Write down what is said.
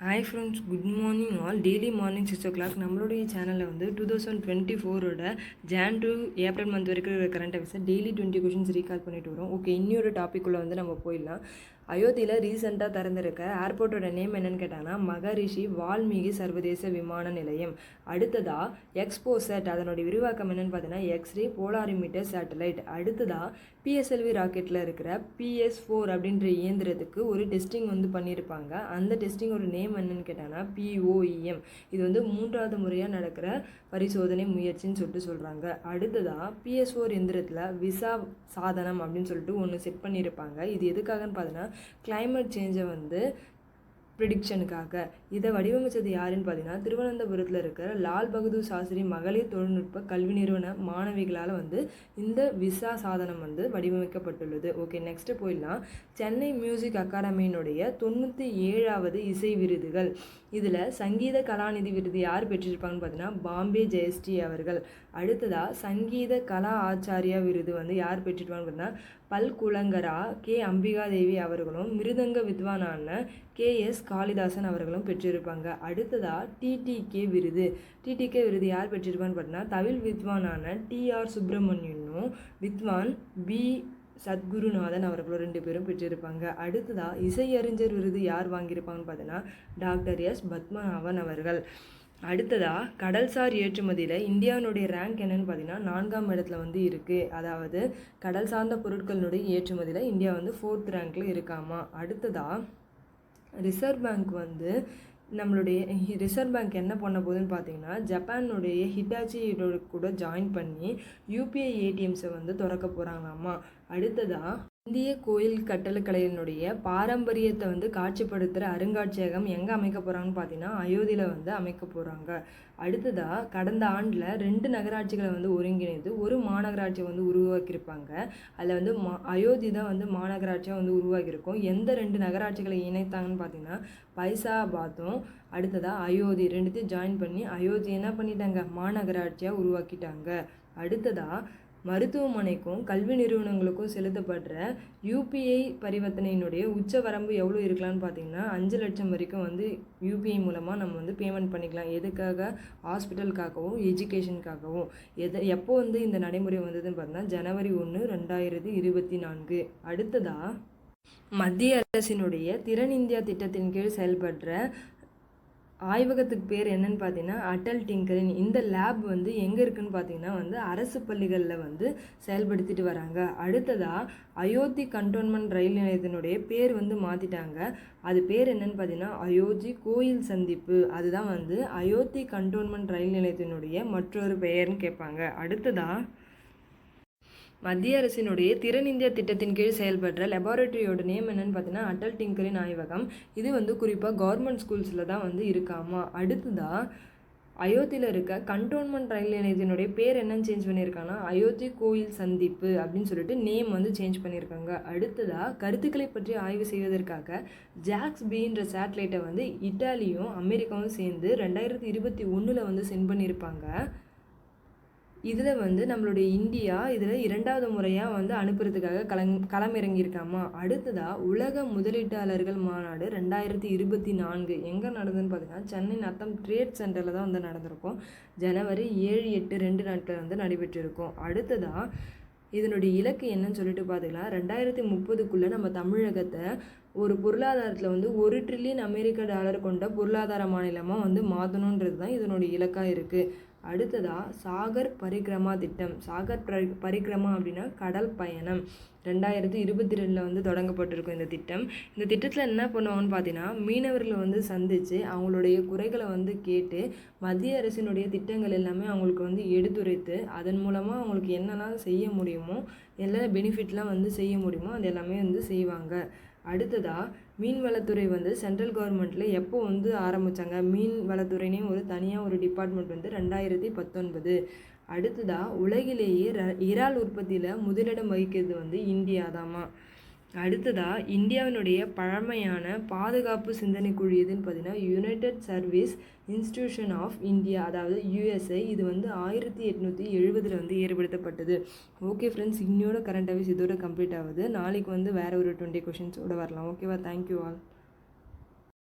Hi friends, good morning all. Daily morning 6 o'clock நம்மளுடைய சேனலில் வந்து 2024 ஜான் டு ஏப்ரல் மந்த் வரைக்கும் இருக்கிற கரண்ட் அஃபேர்ஸை டெய்லி 20 கொஷின்ஸ் ரீகால் பண்ணிட்டு வரோம். ஓகே, இன்னொரு டாப்பிக்குள்ளே வந்து நம்ம போயிடலாம். அயோத்தியில் ரீசெண்டாக திறந்திருக்க ஏர்போர்ட்டோட நேம் என்னன்னு கேட்டாங்கன்னா மகரிஷி வால்மீகி சர்வதேச விமான நிலையம். அடுத்ததாக எக்ஸ்போசெட், அதனுடைய விரிவாக்கம் என்னென்னு பார்த்தீங்கன்னா எக்ஸ்ரே போலாரிமீட்டர் சேட்டலைட். அடுத்ததாக பிஎஸ்எல்வி ராக்கெட்டில் இருக்கிற PS4 அப்படின்ற இயந்திரத்துக்கு ஒரு டெஸ்டிங் வந்து பண்ணியிருப்பாங்க. அந்த டெஸ்டிங்கோட நேம் என்னன்னு கேட்டாங்கன்னா POEM. இது வந்து 3வது முறையாக நடக்கிற பரிசோதனை முயற்சின்னு சொல்லிட்டு சொல்கிறாங்க. அடுத்ததாக PS4 எந்திரத்தில் விசா சாதனம் அப்படின்னு சொல்லிட்டு ஒன்று செட் பண்ணியிருப்பாங்க. இது எதுக்காகன்னு பார்த்தீங்கன்னா கிளைமேட் சேஞ்சை வந்து ப்ரிடிக்ஷனுக்காக. இதை வடிவமைச்சது யாருன்னு பார்த்தீங்கன்னா திருவனந்தபுரத்தில் இருக்கிற லால் பகதூர் சாஸ்திரி மகளிர் தொழில்நுட்ப கல்வி நிறுவன மாணவிகளால் வந்து இந்த விசா சாதனம் வந்து வடிவமைக்கப்பட்டுள்ளது. ஓகே, நெக்ஸ்ட்டு போயிடலாம். சென்னை மியூசிக் அகாடமியினுடைய 97வது இசை விருதுகள். இதில் சங்கீத கலாநிதி விருது யார் பெற்றிருப்பாங்கன்னு பார்த்தீங்கன்னா பாம்பே ஜெயஸ்ரீ அவர்கள். அடுத்ததாக சங்கீத கலா ஆச்சாரியா விருது வந்து யார் பெற்றிருப்பாங்கன்னு பார்த்தீங்கன்னா பல்குலங்கரா அம்பிகாதேவி அவர்களும் மிருதங்க வித்வானான KS காளிதாசன் அவர்களும் பெற்றிருப்பாங்க. அடுத்ததாக டிடிகே விருது யார் பெற்றிருப்பான்னு பார்த்தீங்கன்னா தவில் வித்வானான TR சுப்பிரமணியனும் வித்வான் B சத்குருநாதன் அவர்களும் 2 பேரும் பெற்றிருப்பாங்க. அடுத்ததாக இசையறிஞர் விருது யார் வாங்கியிருப்பாங்கன்னு பார்த்தீங்கன்னா டாக்டர் S பத்மநாபன் அவர்கள். அடுத்ததாக கடல்சார் ஏற்றுமதியில் இந்தியாவினுடைய ரேங்க் என்னன்னு பார்த்தீங்கன்னா 4ஆம் இடத்துல வந்து இருக்குது. அதாவது கடல் சார்ந்த பொருட்களினுடைய ஏற்றுமதியில் இந்தியா வந்து 4th ரேங்க்கில் இருக்காமா. அடுத்ததாக ரிசர்வ் பேங்க் வந்து நம்மளுடைய ரிசர்வ் பேங்க் என்ன பண்ண போகுதுன்னு பார்த்தீங்கன்னா ஜப்பானுடைய ஹிட்டாச்சியோட கூட ஜாயின் பண்ணி UPI ATMஸை வந்து திறக்க போகிறாங்களாமா. அடுத்ததாக இந்திய கோயில் கட்டடக்கலையினுடைய பாரம்பரியத்தை வந்து காட்சிப்படுத்துகிற அருங்காட்சியகம் எங்கே அமைக்க போகிறாங்கன்னு பார்த்தீங்கன்னா அயோத்தியில் வந்து அமைக்க போகிறாங்க. அடுத்ததாக கடந்த ஆண்டில் 2 நகராட்சிகளை வந்து ஒருங்கிணைந்து ஒரு மாநகராட்சியை வந்து உருவாக்கியிருப்பாங்க. அதில் வந்து அயோத்தி தான் வந்து மாநகராட்சியாக வந்து உருவாக்கியிருக்கோம். எந்த 2 நகராட்சிகளை இணைத்தாங்கன்னு பார்த்தீங்கன்னா பைசாபாத்தும் அடுத்ததாக அயோத்தி 2த்தையும் ஜாயின் பண்ணி அயோத்தி என்ன பண்ணிட்டாங்க, மாநகராட்சியாக உருவாக்கிட்டாங்க. அடுத்ததாக மருத்துவமனைக்கும் கல்வி நிறுவனங்களுக்கும் செலுத்தப்படுற UPI பரிவர்த்தனையினுடைய உச்ச வரம்பு எவ்வளோ இருக்கலாம்னு பார்த்தீங்கன்னா 5 லட்சம் வரைக்கும் வந்து UPI மூலமாக நம்ம வந்து பேமெண்ட் பண்ணிக்கலாம். எதுக்காக? ஹாஸ்பிட்டலுக்காகவும் எஜுகேஷனுக்காகவும். எப்போ வந்து இந்த நடைமுறை வந்ததுன்னு பார்த்தீங்கன்னா ஜனவரி 1, 2024. அடுத்ததாக மத்திய அரசினுடைய திறன் இந்தியா திட்டத்தின் கீழ் செயல்படுற ஆய்வகத்துக்கு பேர் என்னன்னு பார்த்தீங்கன்னா அடல் டிங்கரிங். இந்த லேப் வந்து எங்கே இருக்குதுன்னு பார்த்தீங்கன்னா வந்து அரசு பள்ளிகளில் வந்து செயல்படுத்திட்டு வராங்க. அடுத்ததாக அயோத்தி கண்டோன்மெண்ட் ரயில் நிலையத்தினுடைய பேர் வந்து மாற்றிட்டாங்க. அது பேர் என்னன்னு பார்த்தீங்கன்னா அயோத்தி கோயில் சந்திப்பு. அதுதான் வந்து அயோத்தி கண்டோன்மெண்ட் ரயில் நிலையத்தினுடைய மற்றொரு பெயர்னு கேட்பாங்க. அடுத்ததாக மத்திய அரசினுடைய திறன் இந்தியா திட்டத்தின் கீழ் செயல்படுற லெபார்ட்டரியோட நேம் என்னன்னு பார்த்தீங்கன்னா அடல் டிங்கரிங் ஆய்வகம். இது வந்து குறிப்பாக கவர்மெண்ட் ஸ்கூல்ஸில் தான் வந்து இருக்காமா. அடுத்ததாக அயோத்தியில் இருக்க கண்டோன்மெண்ட் ரயில் நிலையத்தினுடைய பேர் என்னன்னு சேஞ்ச் பண்ணியிருக்காங்கன்னா அயோத்தி கோயில் சந்திப்பு அப்படின்னு சொல்லிட்டு நேம் வந்து சேஞ்ச் பண்ணியிருக்காங்க. அடுத்ததாக கருத்துக்களை பற்றி ஆய்வு செய்வதற்காக JAXB சேட்டலைட்டை வந்து இட்டாலியும் அமெரிக்காவும் சேர்ந்து 2021 வந்து சென்ட் பண்ணியிருப்பாங்க. இதில் வந்து நம்மளுடைய இந்தியா இதில் 2வது முறையாக வந்து அனுப்புறதுக்காக களமிறங்கியிருக்காமா. அடுத்ததாக உலக முதலீட்டாளர்கள் மாநாடு 2024 எங்கே நடந்ததுன்னு பார்த்தீங்கன்னா சென்னை நத்தம் ட்ரேட் சென்டரில் தான் வந்து நடந்திருக்கும். ஜனவரி 7, 8 2 நாட்கள் வந்து நடைபெற்றிருக்கும். அடுத்ததாக இதனுடைய இலக்கு என்னன்னு சொல்லிட்டு பார்த்தீங்கன்னா 2030க்குள்ளே நம்ம தமிழகத்தை ஒரு பொருளாதாரத்தில் வந்து $1 ட்ரில்லியன் அமெரிக்க கொண்ட பொருளாதார மாநிலமாக வந்து மாற்றணுன்றது தான் இதனுடைய இலக்காக இருக்குது. அடுத்ததாக சாகர் பரிக்ரமா திட்டம். சாகர் பரிக்ரமா அப்படின்னா கடல் பயணம் 2022 வந்து தொடங்கப்பட்டிருக்கும் இந்த திட்டம். இந்த திட்டத்தில் என்ன பண்ணுவாங்கன்னு பார்த்தீங்கன்னா மீனவர்களை வந்து சந்தித்து அவங்களுடைய குறைகளை வந்து கேட்டு மத்திய அரசினுடைய திட்டங்கள் எல்லாமே அவங்களுக்கு வந்து எடுத்துரைத்து அதன் மூலமாக அவங்களுக்கு என்னெல்லாம் செய்ய முடியுமோ எல்லா பெனிஃபிட்லாம் வந்து செய்ய முடியுமோ அது எல்லாமே வந்து செய்வாங்க. அடுத்ததாக மீன்வளத்துறை வந்து சென்ட்ரல் கவர்மெண்ட்டில் எப்போ வந்து ஆரம்பித்தாங்க, மீன் வளத்துறைனே தனியாக ஒரு டிபார்ட்மெண்ட் வந்து 2019. அடுத்ததாக உலகிலேயே இறால் உற்பத்தியில் முதலிடம் வகிக்கிறது வந்து இந்தியா தாமா. அடுத்ததாக இந்தியாவினுடைய பழமையான பாதுகாப்பு சிந்தனை குழு எதுன்னு பார்த்தீங்கன்னா United Service Institution of India, அதாவது USA. இது வந்து 1870 வந்து ஏற்படுத்தப்பட்டது. ஓகே ஃப்ரெண்ட்ஸ், இன்னோட கரண்ட் அஃபேர்ஸ் இதோட கம்ப்ளீட் ஆகுது. நாளைக்கு வந்து வேறு ஒரு 20 கொஷின்ஸோடு வரலாம். ஓகேவா? Thank you all.